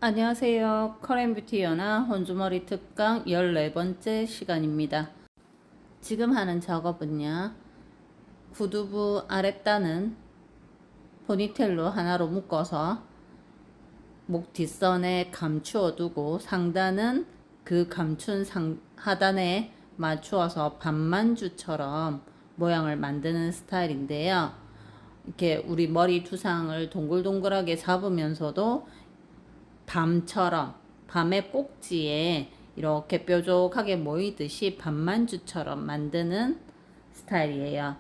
안녕하세요. 커렌뷰티 연화 혼주머리 특강 14번째 시간입니다. 지금 하는 작업은요, 구두부 아랫단은 포니테일로 하나로 묶어서 목 뒷선에 감추어 두고 상단은 그 감춘 하단에 맞추어서 반만주처럼 모양을 만드는 스타일인데요. 이렇게 우리 머리 두상을 동글동글하게 잡으면서도 밤처럼 밤의 꼭지에 이렇게 뾰족하게 모이듯이 밤만주처럼 만드는 스타일이에요.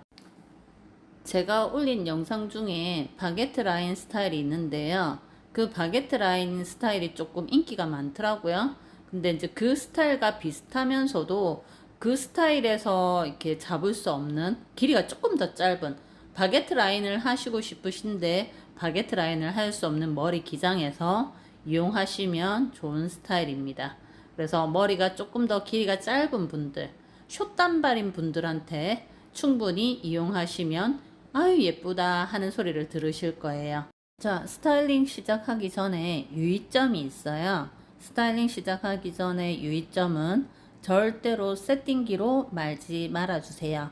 제가 올린 영상 중에 바게트 라인 스타일이 있는데요. 그 바게트 라인 스타일이 조금 인기가 많더라고요. 근데 이제 그 스타일과 비슷하면서도 그 스타일에서 이렇게 잡을 수 없는 길이가 조금 더 짧은 바게트 라인을 하시고 싶으신데 바게트 라인을 할 수 없는 머리 기장에서 이용하시면 좋은 스타일입니다. 그래서 머리가 조금 더 길이가 짧은 분들, 숏단발인 분들한테 충분히 이용하시면 아유 예쁘다 하는 소리를 들으실 거예요. 자, 스타일링 시작하기 전에 유의점이 있어요. 스타일링 시작하기 전에 유의점은 절대로 세팅기로 말지 말아주세요.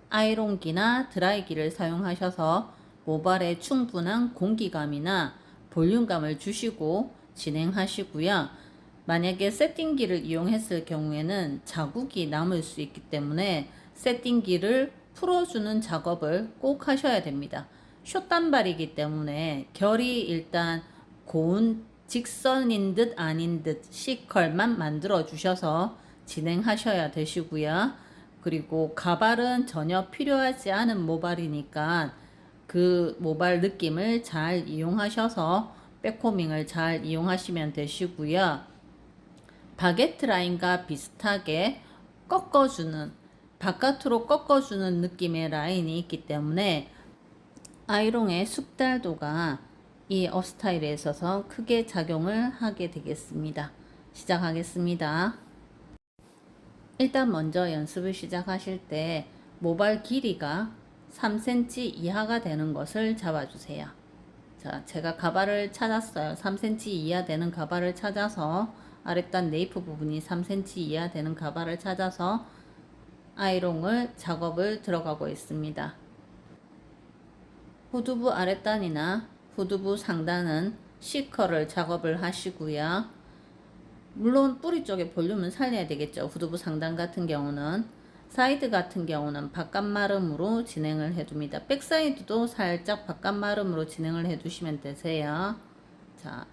아이론기나 드라이기를 사용하셔서 모발에 충분한 공기감이나 볼륨감을 주시고 진행하시고요. 만약에 세팅기를 이용했을 경우에는 자국이 남을 수 있기 때문에 세팅기를 풀어주는 작업을 꼭 하셔야 됩니다. 숏단발이기 때문에 결이 일단 고운 직선인 듯 아닌 듯 C컬만 만들어 주셔서 진행하셔야 되시고요. 그리고 가발은 전혀 필요하지 않은 모발이니까 그 모발 느낌을 잘 이용하셔서 백코밍을 잘 이용하시면 되시고요. 바게트 라인과 비슷하게 꺾어주는, 바깥으로 꺾어주는 느낌의 라인이 있기 때문에 아이롱의 숙달도가 이 업스타일에 있어서 크게 작용을 하게 되겠습니다. 시작하겠습니다. 일단 먼저 연습을 시작하실 때 모발 길이가 3cm 이하가 되는 것을 잡아주세요. 자, 제가 가발을 찾았어요. 3cm 이하 되는 가발을 찾아서 아랫단 네이프 부분이 3cm 이하 되는 가발을 찾아서 아이롱을 작업을 들어가고 있습니다. 후두부 아랫단이나 후두부 상단은 C컬을 작업을 하시고요. 물론 뿌리 쪽에 볼륨은 살려야 되겠죠. 후두부 상단 같은 경우는. 사이드 같은 경우는 바깥마름으로 진행을 해둡니다. 백사이드도 살짝 바깥마름으로 진행을 해두시면 되세요. 자,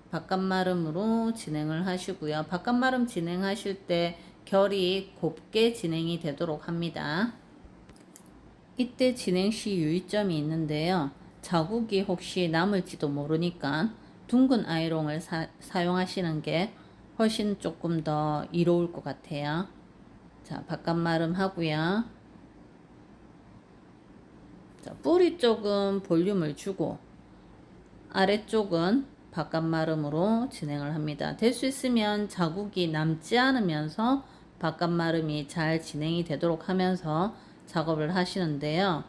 바깥마름으로 진행을 하시고요. 바깥마름 진행하실 때 결이 곱게 진행이 되도록 합니다. 이때 진행 시 유의점이 있는데요. 자국이 혹시 남을지도 모르니까 둥근 아이롱을 사용하시는 게 훨씬 조금 더 이로울 것 같아요. 자, 바깥마름 하고요. 자, 뿌리 쪽은 볼륨을 주고 아래쪽은 바깥마름으로 진행을 합니다. 될 수 있으면 자국이 남지 않으면서 바깥마름이 잘 진행이 되도록 하면서 작업을 하시는데요.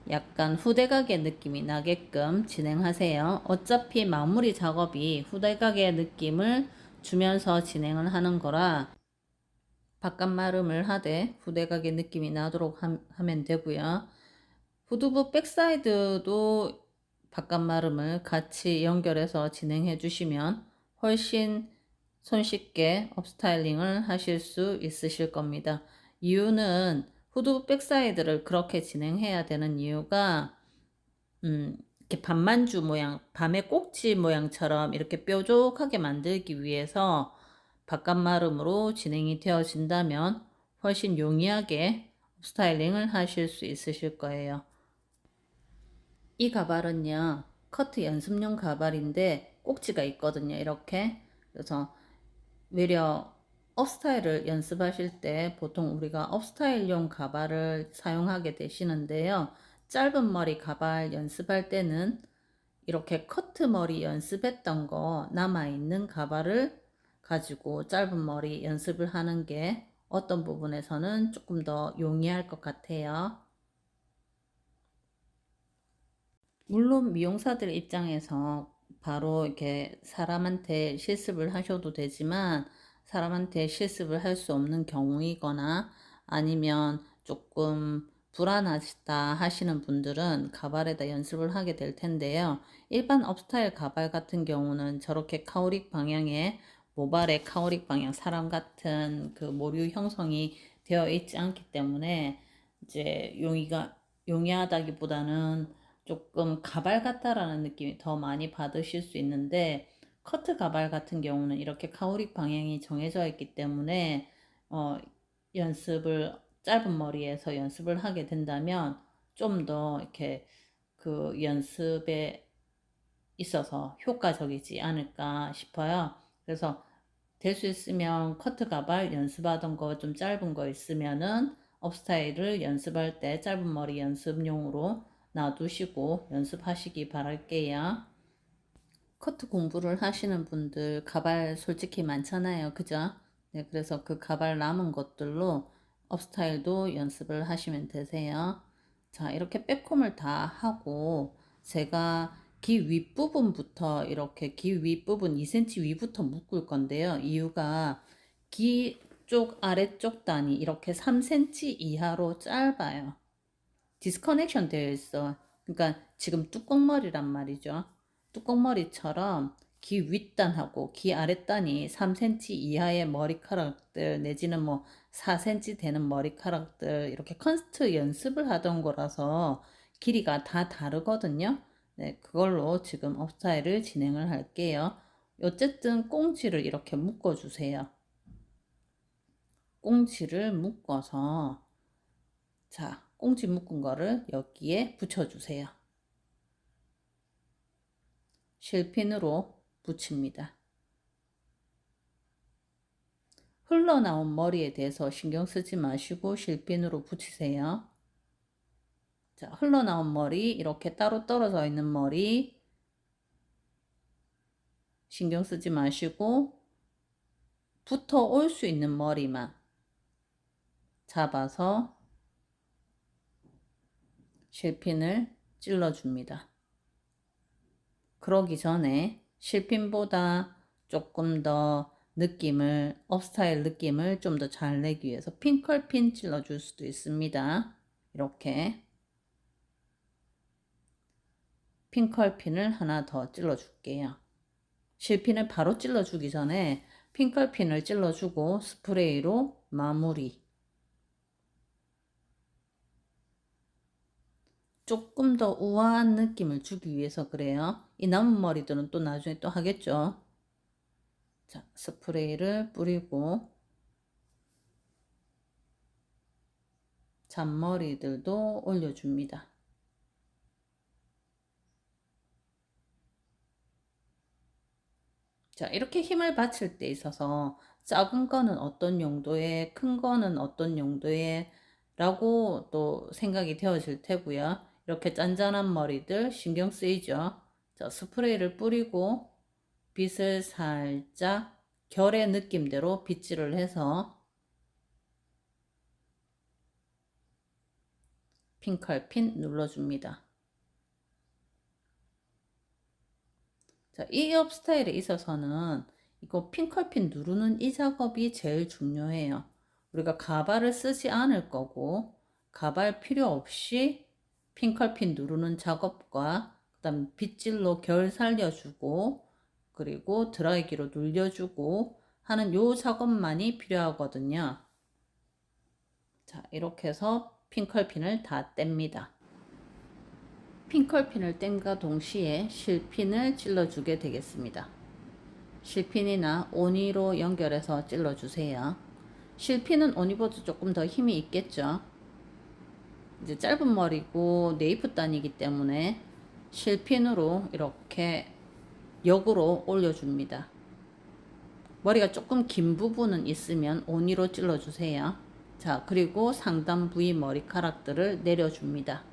약간 후대각의 느낌이 나게끔 진행하세요. 어차피 마무리 작업이 후대각의 느낌을 주면서 진행을 하는 거라 바깥마름을 하되 후대각의 느낌이 나도록 하면 되고요. 후두부 백사이드도 바깥마름을 같이 연결해서 진행해 주시면 훨씬 손쉽게 업스타일링을 하실 수 있으실 겁니다. 이유는 후두부 백사이드를 그렇게 진행해야 되는 이유가 이렇게 밤만주 모양, 밤의 꼭지 모양처럼 이렇게 뾰족하게 만들기 위해서 바깥마름으로 진행이 되어진다면 훨씬 용이하게 스타일링을 하실 수 있으실 거예요. 이 가발은요, 커트 연습용 가발인데 꼭지가 있거든요, 이렇게. 그래서 외려 업스타일을 연습하실 때 보통 우리가 업스타일용 가발을 사용하게 되시는데요. 짧은 머리 가발 연습할 때는 이렇게 커트 머리 연습했던 거 남아있는 가발을 가지고 짧은 머리 연습을 하는 게 어떤 부분에서는 조금 더 용이할 것 같아요. 물론 미용사들 입장에서 바로 이렇게 사람한테 실습을 하셔도 되지만, 사람한테 실습을 할 수 없는 경우이거나 아니면 조금 불안하시다 하시는 분들은 가발에다 연습을 하게 될 텐데요. 일반 업스타일 가발 같은 경우는 저렇게 카우릭 방향에, 모발의 카우릭 방향, 사람 같은 그 모류 형성이 되어 있지 않기 때문에 이제 용이하다기보다는 조금 가발 같다라는 느낌이 더 많이 받으실 수 있는데, 커트 가발 같은 경우는 이렇게 카우릭 방향이 정해져 있기 때문에 어, 연습을 짧은 머리에서 연습을 하게 된다면 좀 더 이렇게 그 연습에 있어서 효과적이지 않을까 싶어요. 그래서 될 수 있으면 커트 가발 연습하던 거 좀 짧은 거 있으면은 업스타일을 연습할 때 짧은 머리 연습용으로 놔두시고 연습하시기 바랄게요. 커트 공부를 하시는 분들 가발 솔직히 많잖아요. 그죠? 네, 그래서 그 가발 남은 것들로 업스타일도 연습을 하시면 되세요. 자, 이렇게 백콤을 다 하고 제가 귀 윗부분부터 이렇게 귀 윗부분 2cm 위부터 묶을 건데요. 이유가 귀 쪽 아래쪽 단이 이렇게 3cm 이하로 짧아요. 디스커넥션 되어 있어. 그러니까 지금 뚜껑머리란 말이죠. 뚜껑머리처럼 귀 윗단하고 귀 아랫단이 3cm 이하의 머리카락들 내지는 뭐 4cm 되는 머리카락들 이렇게 컨스트 연습을 하던 거라서 길이가 다 다르거든요. 네, 그걸로 지금 업스타일을 진행을 할게요. 어쨌든 꽁지를 이렇게 묶어주세요. 꽁지를 묶어서 자, 꽁지 묶은 거를 여기에 붙여주세요. 실핀으로 붙입니다. 흘러나온 머리에 대해서 신경 쓰지 마시고 실핀으로 붙이세요. 자, 흘러나온 머리, 이렇게 따로 떨어져 있는 머리 신경 쓰지 마시고 붙어 올 수 있는 머리만 잡아서 실핀을 찔러줍니다. 그러기 전에 실핀보다 조금 더 느낌을, 업스타일 느낌을 좀 더 잘 내기 위해서 핑컬핀 찔러줄 수도 있습니다. 이렇게 핑컬핀을 하나 더 찔러줄게요. 실핀을 바로 찔러주기 전에 핑컬핀을 찔러주고 스프레이로 마무리. 조금 더 우아한 느낌을 주기 위해서 그래요. 이 남은 머리들은 또 나중에 또 하겠죠. 자, 스프레이를 뿌리고 잔머리들도 올려줍니다. 자, 이렇게 힘을 받칠 때 있어서 작은 거는 어떤 용도에, 큰 거는 어떤 용도에 라고 또 생각이 되어질 테고요. 이렇게 짠짠한 머리들 신경 쓰이죠. 자, 스프레이를 뿌리고 빗을 살짝 결의 느낌대로 빗질을 해서 핑컬핀 눌러줍니다. 자, 이 업 스타일에 있어서는 이거 핑컬핀 누르는 이 작업이 제일 중요해요. 우리가 가발을 쓰지 않을 거고 가발 필요 없이 핑컬핀 누르는 작업과 그다음 빗질로 결 살려주고 그리고 드라이기로 눌려주고 하는 요 작업만이 필요하거든요. 자, 이렇게 해서 핑컬핀을 다 뗍니다. 핑컬핀을 뗀과 동시에 실핀을 찔러주게 되겠습니다. 실핀이나 오니로 연결해서 찔러주세요. 실핀은 오니보다 조금 더 힘이 있겠죠. 이제 짧은 머리고 네이프 단이기 때문에 실핀으로 이렇게 역으로 올려줍니다. 머리가 조금 긴 부분은 있으면 오니로 찔러주세요. 자, 그리고 상단 부위 머리카락들을 내려줍니다.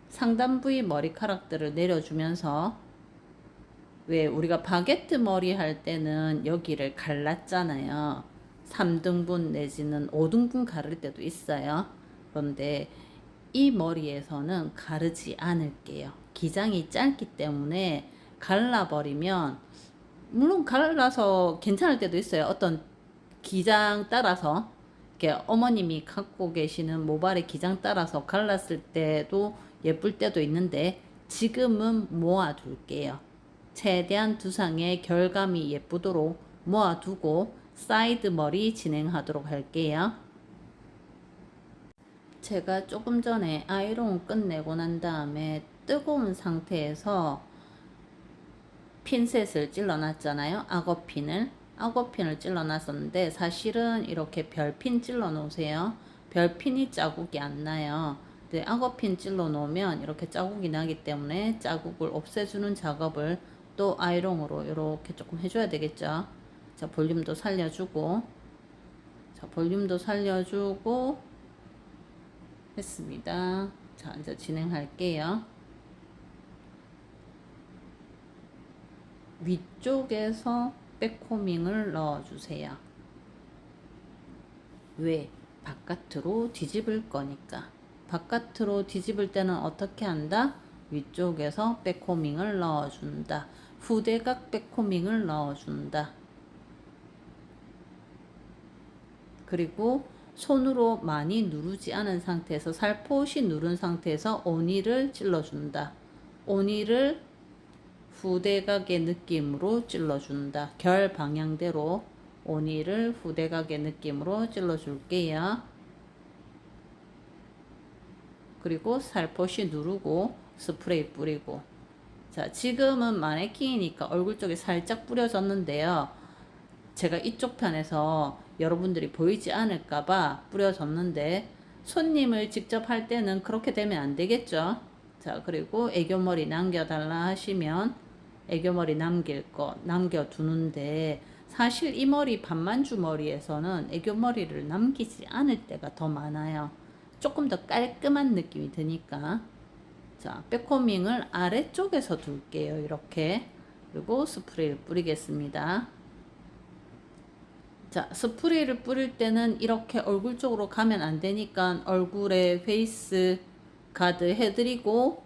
상단 부위 머리카락들을 내려주면서 왜 우리가 바게트 머리 할 때는 여기를 갈랐잖아요. 3등분 내지는 5등분 가를 때도 있어요. 그런데 이 머리에서는 가르지 않을게요. 기장이 짧기 때문에 갈라버리면, 물론 갈라서 괜찮을 때도 있어요. 어떤 기장 따라서, 이렇게 어머님이 갖고 계시는 모발의 기장 따라서 갈랐을 때도 예쁠 때도 있는데, 지금은 모아둘게요. 최대한 두상의 결감이 예쁘도록 모아두고 사이드 머리 진행하도록 할게요. 제가 조금 전에 아이롱 끝내고 난 다음에 뜨거운 상태에서 핀셋을 찔러 놨잖아요. 악어핀을 찔러 놨었는데, 사실은 이렇게 별핀 찔러 놓으세요. 별핀이 자국이 안 나요. 근데 악어핀 찔러 놓으면 이렇게 자국이 나기 때문에 자국을 없애주는 작업을 또 아이롱으로 이렇게 조금 해줘야 되겠죠. 자, 볼륨도 살려주고, 했습니다. 자, 이제 진행할게요. 위쪽에서 백코밍을 넣어주세요. 왜? 바깥으로 뒤집을 거니까. 바깥으로 뒤집을 때는 어떻게 한다? 위쪽에서 백코밍을 넣어준다. 후대각 백코밍을 넣어준다. 그리고 손으로 많이 누르지 않은 상태에서, 살포시 누른 상태에서 오니를 찔러준다. 오니를 후대각의 느낌으로 찔러준다. 결 방향대로 오니를 후대각의 느낌으로 찔러줄게요. 그리고 살포시 누르고 스프레이 뿌리고. 자, 지금은 마네킹이니까 얼굴 쪽에 살짝 뿌려졌는데요. 제가 이쪽 편에서 여러분들이 보이지 않을까봐 뿌려줬는데, 손님을 직접 할 때는 그렇게 되면 안 되겠죠. 자, 그리고 애교머리 남겨달라 하시면 애교머리 남겨두는데, 사실 이 머리 반만주 머리에서는 애교머리를 남기지 않을 때가 더 많아요. 조금 더 깔끔한 느낌이 드니까. 자, 백코밍을 아래쪽에서 둘게요. 이렇게. 그리고 스프레이를 뿌리겠습니다. 자, 스프레이를 뿌릴 때는 이렇게 얼굴 쪽으로 가면 안 되니까 얼굴에 페이스 가드 해드리고,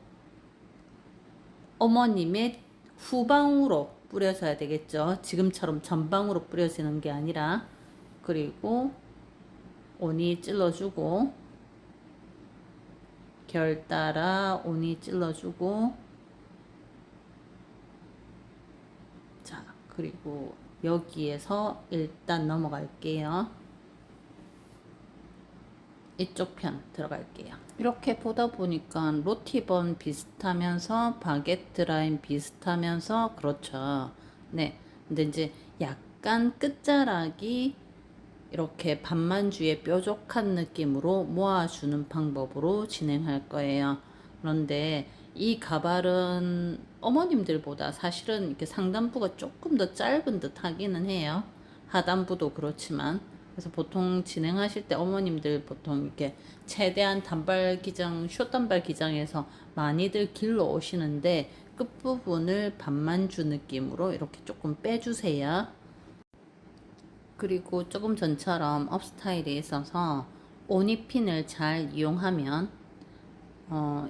어머님의 후방으로 뿌려줘야 되겠죠. 지금처럼 전방으로 뿌려지는 게 아니라. 그리고 오니 찔러주고, 결 따라 오니 찔러주고, 자, 그리고 여기에서 일단 넘어갈게요. 이쪽 편 들어갈게요. 이렇게 보다 보니까 로티번 비슷하면서 바게트 라인 비슷하면서, 그렇죠. 네. 근데 이제 약간 끝자락이 이렇게 반만주의 뾰족한 느낌으로 모아주는 방법으로 진행할 거예요. 그런데 이 가발은 어머님들보다 사실은 이렇게 상단부가 조금 더 짧은 듯 하기는 해요. 하단부도 그렇지만. 그래서 보통 진행하실 때 어머님들 보통 이렇게 최대한 단발 기장, 숏단발 기장에서 많이들 길러 오시는데, 끝부분을 반만주 느낌으로 이렇게 조금 빼주세요. 그리고 조금 전처럼 업스타일이 있어서 오니핀을 잘 이용하면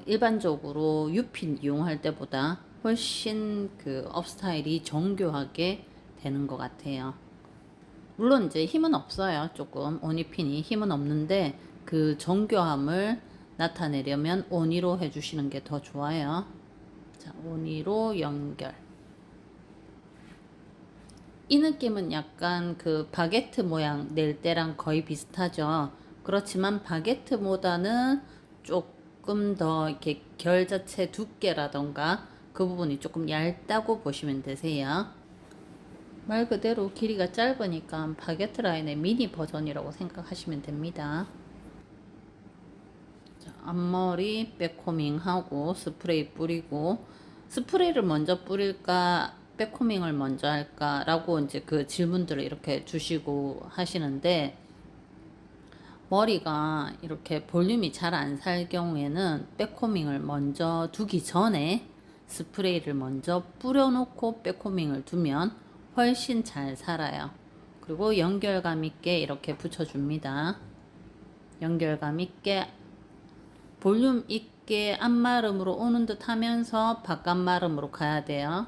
일반적으로 U핀 이용할 때보다 훨씬 그 업스타일이 정교하게 되는 것 같아요. 물론 이제 힘은 없어요. 조금 오니핀이 힘은 없는데, 그 정교함을 나타내려면 오니로 해주시는 게 더 좋아요. 자, 오니로 연결. 이 느낌은 약간 그 바게트 모양 낼 때랑 거의 비슷하죠. 그렇지만 바게트보다는 조금 더 이렇게 결 자체 두께라던가 그 부분이 조금 얇다고 보시면 되세요. 말 그대로 길이가 짧으니까 바게트 라인의 미니 버전이라고 생각하시면 됩니다. 자, 앞머리 백코밍하고 스프레이 뿌리고, 스프레이를 먼저 뿌릴까 백코밍을 먼저 할까 라고 이제 그 질문들을 이렇게 주시고 하시는데, 머리가 이렇게 볼륨이 잘 안 살 경우에는 백코밍을 먼저 두기 전에 스프레이를 먼저 뿌려놓고 백코밍을 두면 훨씬 잘 살아요. 그리고 연결감 있게 이렇게 붙여줍니다. 연결감 있게, 볼륨 있게 앞마름으로 오는 듯 하면서 바깥마름으로 가야 돼요.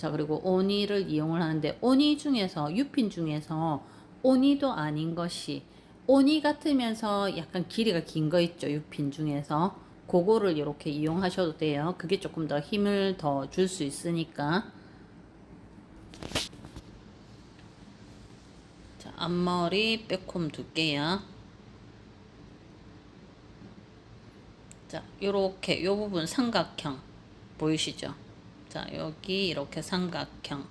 자, 그리고 오니를 이용을 하는데, 오니 중에서, 유핀 중에서 오니도 아닌 것이, 오니 같으면서 약간 길이가 긴 거 있죠, 유핀 중에서. 그거를 이렇게 이용하셔도 돼요. 그게 조금 더 힘을 더 줄 수 있으니까. 자, 앞머리 빼콤 두께요. 자, 요렇게 요 부분 삼각형 보이시죠? 자, 여기 이렇게 삼각형.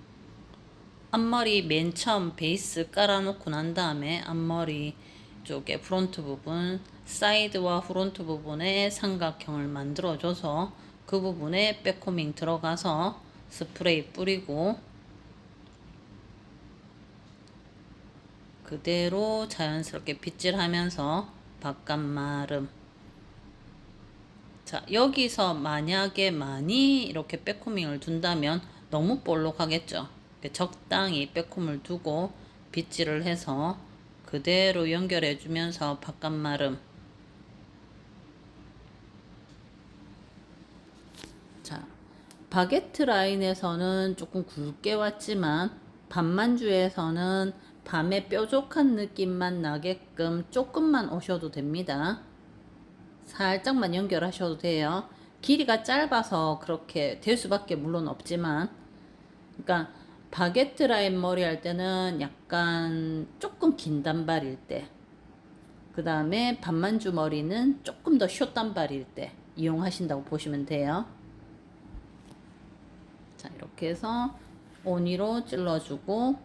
앞머리 맨 처음 베이스 깔아놓고 난 다음에 앞머리 쪽에 프론트 부분, 사이드와 프론트 부분에 삼각형을 만들어줘서 그 부분에 백코밍 들어가서 스프레이 뿌리고 그대로 자연스럽게 빗질하면서 바깥마름. 자, 여기서 만약에 많이 이렇게 백코밍을 둔다면 너무 볼록하겠죠. 적당히 백콤을 두고 빗질을 해서 그대로 연결해 주면서 바깥마름. 자, 바게트 라인에서는 조금 굵게 왔지만 반만주에서는 밤에 뾰족한 느낌만 나게끔 조금만 오셔도 됩니다. 살짝만 연결하셔도 돼요. 길이가 짧아서 그렇게 될 수밖에 물론 없지만, 그러니까 바게트 라인 머리 할 때는 약간 조금 긴 단발일 때, 그 다음에 반만주 머리는 조금 더 숏 단발일 때 이용하신다고 보시면 돼요. 자, 이렇게 해서 오니로 찔러주고,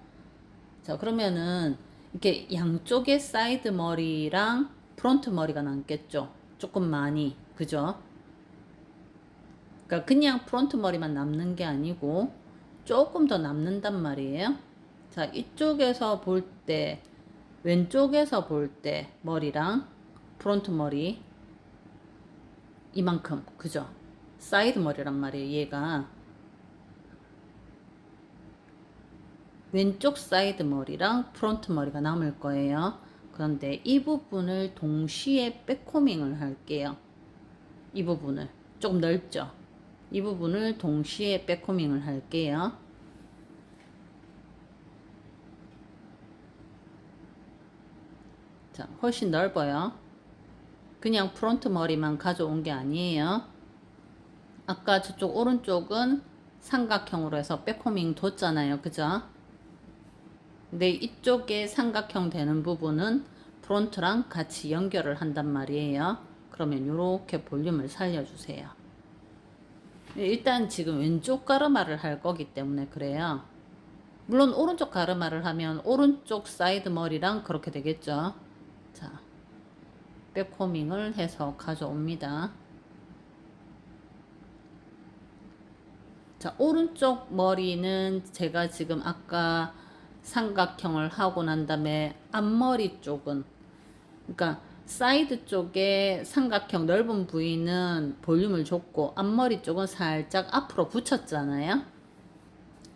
자, 그러면은 이렇게 양쪽에 사이드 머리랑 프론트 머리가 남겠죠. 조금 많이, 그죠? 그러니까 그냥 프론트 머리만 남는 게 아니고 조금 더 남는단 말이에요. 자, 이쪽에서 볼 때, 왼쪽에서 볼 때 머리랑 프론트 머리 이만큼, 그죠? 사이드 머리란 말이에요, 얘가. 왼쪽 사이드 머리랑 프론트 머리가 남을 거예요. 그런데 이 부분을 동시에 백코밍을 할게요. 이 부분을 조금 넓죠? 이 부분을 동시에 백코밍을 할게요. 자, 훨씬 넓어요. 그냥 프론트 머리만 가져온 게 아니에요. 아까 저쪽 오른쪽은 삼각형으로 해서 백코밍 뒀잖아요, 그죠? 근데 이쪽에 삼각형 되는 부분은 프론트랑 같이 연결을 한단 말이에요. 그러면 이렇게 볼륨을 살려주세요. 일단 지금 왼쪽 가르마를 할 거기 때문에 그래요. 물론 오른쪽 가르마를 하면 오른쪽 사이드 머리랑 그렇게 되겠죠. 자, 백코밍을 해서 가져옵니다. 자, 오른쪽 머리는 제가 지금 아까 삼각형을 하고 난 다음에 앞머리 쪽은, 그러니까 사이드 쪽에 삼각형 넓은 부위는 볼륨을 줬고 앞머리 쪽은 살짝 앞으로 붙였잖아요.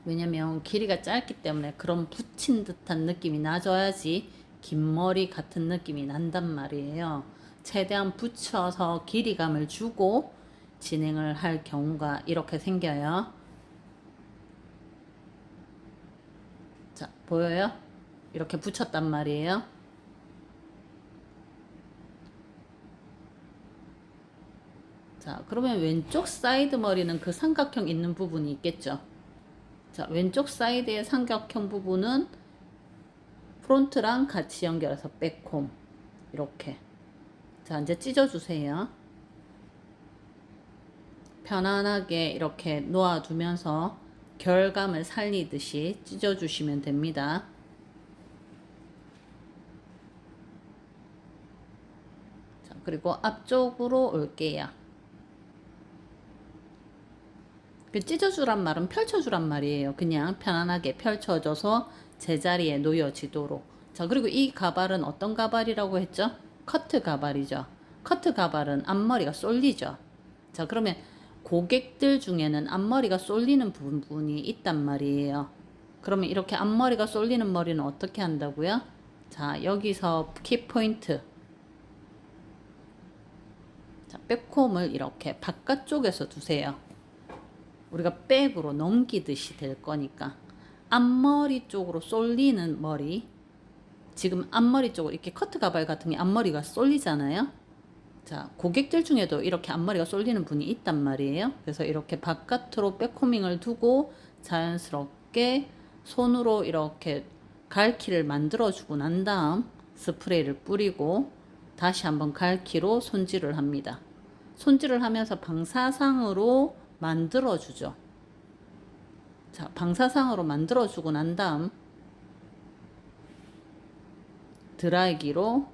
왜냐면 길이가 짧기 때문에 그런 붙인 듯한 느낌이 나줘야지 긴 머리 같은 느낌이 난단 말이에요. 최대한 붙여서 길이감을 주고 진행을 할 경우가 이렇게 생겨요. 자, 보여요? 이렇게 붙였단 말이에요. 자, 그러면 왼쪽 사이드 머리는 그 삼각형 있는 부분이 있겠죠. 자, 왼쪽 사이드의 삼각형 부분은 프론트랑 같이 연결해서 백홈 이렇게. 자, 이제 찢어주세요. 편안하게 이렇게 놓아두면서 결감을 살리듯이 찢어주시면 됩니다. 자, 그리고 앞쪽으로 올게요. 그 찢어주란 말은 펼쳐주란 말이에요. 그냥 편안하게 펼쳐져서 제자리에 놓여지도록. 자, 그리고 이 가발은 어떤 가발이라고 했죠? 커트 가발이죠. 커트 가발은 앞머리가 쏠리죠. 자, 그러면 고객들 중에는 앞머리가 쏠리는 부분이 있단 말이에요. 그러면 이렇게 앞머리가 쏠리는 머리는 어떻게 한다고요? 자, 여기서 키포인트. 자, 백콤을 이렇게 바깥쪽에서 두세요. 우리가 백으로 넘기듯이 될 거니까 앞머리 쪽으로 쏠리는 머리, 지금 앞머리 쪽으로 이렇게 커트 가발 같은 게 앞머리가 쏠리잖아요. 자, 고객들 중에도 이렇게 앞머리가 쏠리는 분이 있단 말이에요. 그래서 이렇게 바깥으로 백코밍을 두고 자연스럽게 손으로 이렇게 갈기를 만들어 주고 난 다음 스프레이를 뿌리고 다시 한번 갈기로 손질을 합니다. 손질을 하면서 방사상으로 만들어 주죠. 자, 방사상으로 만들어 주고 난 다음 드라이기로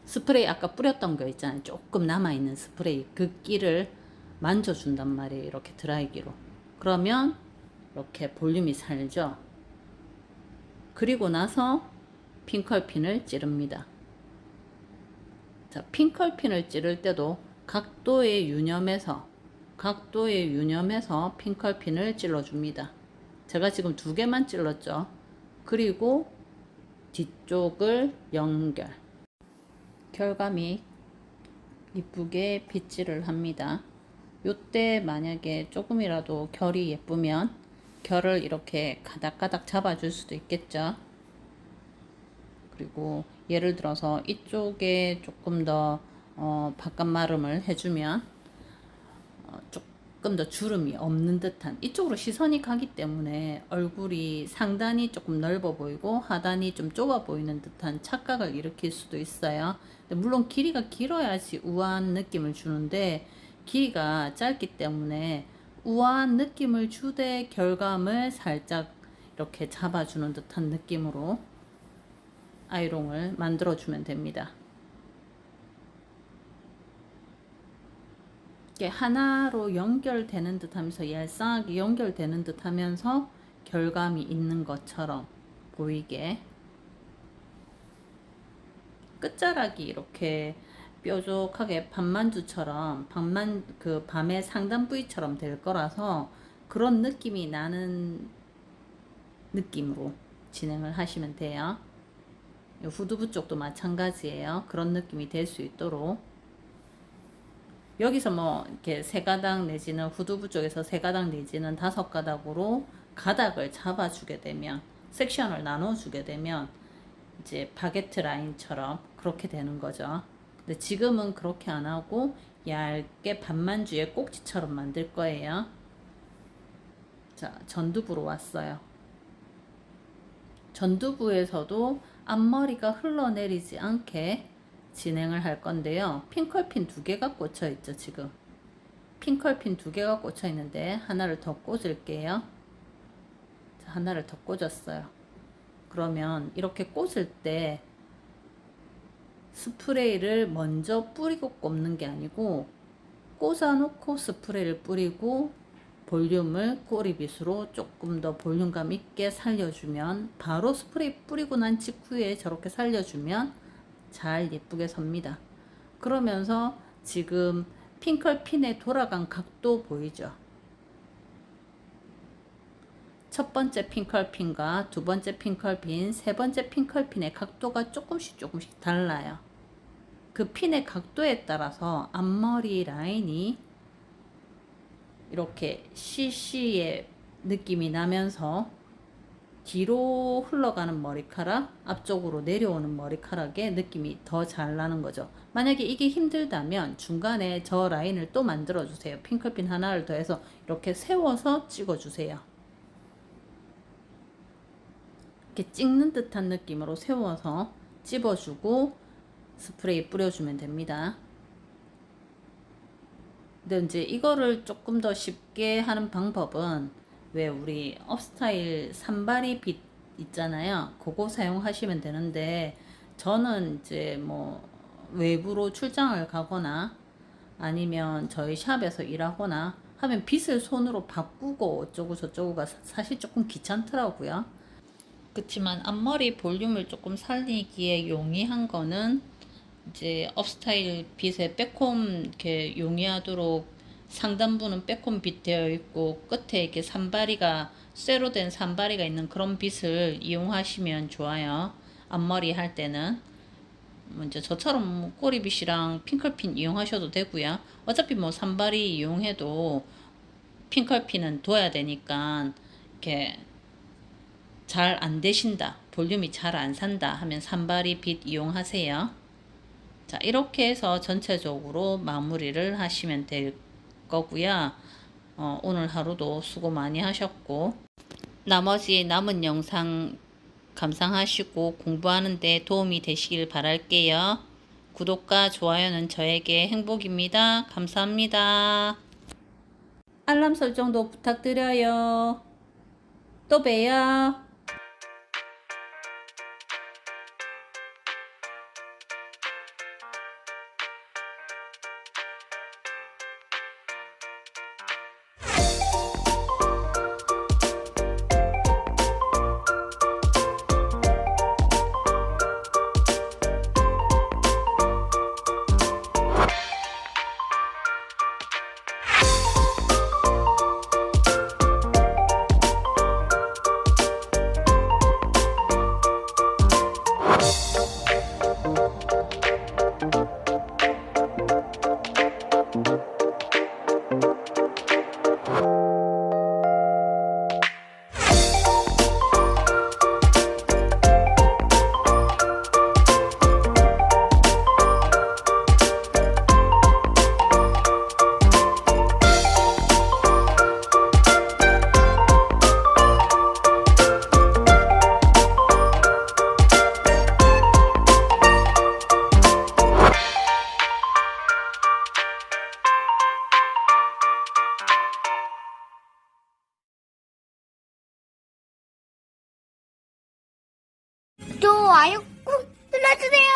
스프레이 아까 뿌렸던 거 있잖아요. 조금 남아있는 스프레이 그 끼를 만져준단 말이에요. 이렇게 드라이기로. 그러면 이렇게 볼륨이 살죠. 그리고 나서 핑컬핀을 찌릅니다. 자, 핑컬핀을 찌를 때도 각도에 유념해서 핑컬핀을 찔러줍니다. 제가 지금 2개만 찔렀죠. 그리고 뒤쪽을 연결. 결감이 이쁘게 빗질을 합니다. 요때 만약에 조금이라도 결이 예쁘면 결을 이렇게 가닥가닥 잡아줄 수도 있겠죠. 그리고 예를 들어서 이쪽에 조금 더 바깥 마름을 해주면 조금 더 주름이 없는 듯한, 이쪽으로 시선이 가기 때문에 얼굴이 상단이 조금 넓어 보이고 하단이 좀 좁아 보이는 듯한 착각을 일으킬 수도 있어요. 물론 길이가 길어야지 우아한 느낌을 주는데 길이가 짧기 때문에 우아한 느낌을 주되 결감을 살짝 이렇게 잡아주는 듯한 느낌으로 아이롱을 만들어 주면 됩니다. 이게 하나로 연결되는 듯 하면서 얄쌍하게 연결되는 듯 하면서 결감이 있는 것처럼 보이게 끝자락이 이렇게 뾰족하게 밤만두처럼 그 밤의 상단 부위처럼 될 거라서 그런 느낌이 나는 느낌으로 진행을 하시면 돼요. 후두부 쪽도 마찬가지예요. 그런 느낌이 될 수 있도록 여기서 뭐 이렇게 3가닥 내지는 후두부 쪽에서 3가닥 내지는 5가닥으로 가닥을 잡아주게 되면, 섹션을 나눠주게 되면 이제 바게트 라인처럼 그렇게 되는 거죠. 근데 지금은 그렇게 안 하고 얇게 반만주의 꼭지처럼 만들 거예요. 자, 전두부로 왔어요. 전두부에서도 앞머리가 흘러내리지 않게 진행을 할 건데요. 핑컬핀 2개가 꽂혀 있죠. 지금 핑컬핀 2개가 꽂혀 있는데 하나를 더 꽂을게요. 자, 하나를 더 꽂았어요. 그러면 이렇게 꽂을 때 스프레이를 먼저 뿌리고 꼽는 게 아니고 꽂아 놓고 스프레이를 뿌리고 볼륨을 꼬리빗으로 조금 더 볼륨감 있게 살려주면, 바로 스프레이 뿌리고 난 직후에 저렇게 살려주면 잘 예쁘게 섭니다. 그러면서 지금 핑컬핀에 돌아간 각도 보이죠? 첫 번째 핑컬핀과 두 번째 핑컬핀, 세 번째 핑컬핀의 각도가 조금씩 달라요. 그 핀의 각도에 따라서 앞머리 라인이 이렇게 CC의 느낌이 나면서 뒤로 흘러가는 머리카락, 앞쪽으로 내려오는 머리카락의 느낌이 더 잘 나는 거죠. 만약에 이게 힘들다면 중간에 저 라인을 또 만들어 주세요. 핑클핀 하나를 더해서 이렇게 세워서 찍어 주세요. 이렇게 찍는 듯한 느낌으로 세워서 찝어주고 스프레이 뿌려주면 됩니다. 근데 이제 이거를 조금 더 쉽게 하는 방법은, 왜 우리 업스타일 산발이 빗 있잖아요. 그거 사용하시면 되는데, 저는 이제 뭐 외부로 출장을 가거나 아니면 저희 샵에서 일하거나 하면 빗을 손으로 바꾸고 어쩌고 저쩌고가 사실 조금 귀찮더라고요. 그렇지만 앞머리 볼륨을 조금 살리기에 용이한 거는 이제 업스타일 빗에 백홈 이렇게 용이하도록 상단부는 백홈 빗 되어 있고 끝에 이렇게 산바리가 쇠로 된 산바리가 있는 그런 빗을 이용하시면 좋아요. 앞머리 할 때는 먼저 저처럼 꼬리빗이랑 핑클핀 이용하셔도 되고요. 어차피 뭐 산발이 이용해도 핑클핀은 둬야 되니까 이렇게 잘 안 되신다, 볼륨이 잘 안 산다 하면 산발이 빗 이용하세요. 자, 이렇게 해서 전체적으로 마무리를 하시면 될 거고요. 오늘 하루도 수고 많이 하셨고, 나머지 남은 영상 감상하시고 공부하는 데 도움이 되시길 바랄게요. 구독과 좋아요는 저에게 행복입니다. 감사합니다. 알람 설정도 부탁드려요. 또 봬요. 좋아요 꾹 눌러주세요.